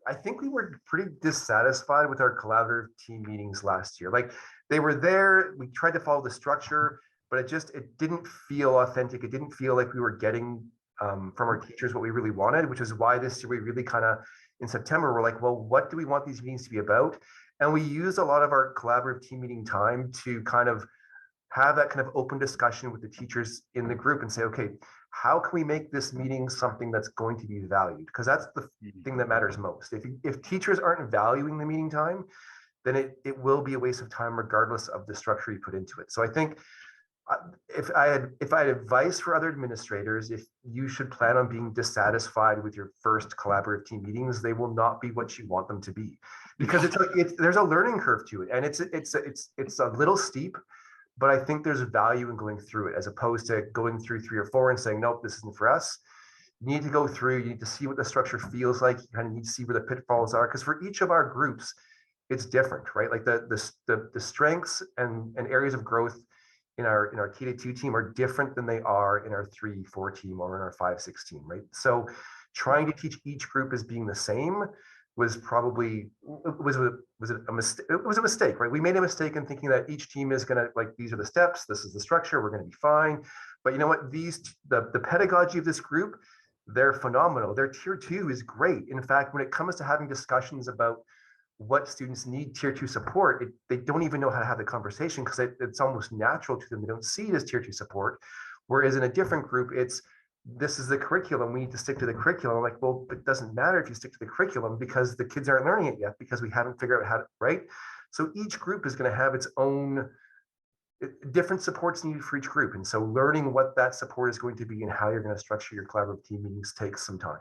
I think we were pretty dissatisfied with our collaborative team meetings last year. Like they were there, we tried to follow the structure, but it didn't feel authentic. It didn't feel like we were getting from our teachers what we really wanted, which is why this year we really kind of, in September, we're like, well, what do we want these meetings to be about? And we used a lot of our collaborative team meeting time to kind of have that kind of open discussion with the teachers in the group and say, okay, how can we make this meeting something that's going to be valued? Because that's the thing that matters most. If teachers aren't valuing the meeting time, then it will be a waste of time regardless of the structure you put into it. So I think if I had advice for other administrators, if you should plan on being dissatisfied with your first collaborative team meetings, they will not be what you want them to be, because there's a learning curve to it, and it's a little steep. But I think there's value in going through it as opposed to going through 3 or 4 and saying, nope, this isn't for us. You need to go through, you need to see what the structure feels like. You kind of need to see where the pitfalls are. Because for each of our groups, it's different, right? Like the strengths and areas of growth in our K-2 team are different than they are in our 3-4 team or in our 5-6 team, right? So trying to teach each group as being the same was probably was a mistake. It was a mistake, right? We made a mistake in thinking that each team is going to, like, these are the steps, this is the structure, we're going to be fine. But you know what? The pedagogy of this group, they're phenomenal. Their tier 2 is great. In fact, when it comes to having discussions about what students need tier 2 support, they don't even know how to have the conversation because it's almost natural to them. They don't see it as tier 2 support. Whereas in a different group, this is the curriculum. We need to stick to the curriculum. I'm like, well, it doesn't matter if you stick to the curriculum because the kids aren't learning it yet because we haven't figured out how to, right? So each group is going to have its own different supports needed for each group. And so learning what that support is going to be and how you're going to structure your collaborative team meetings takes some time.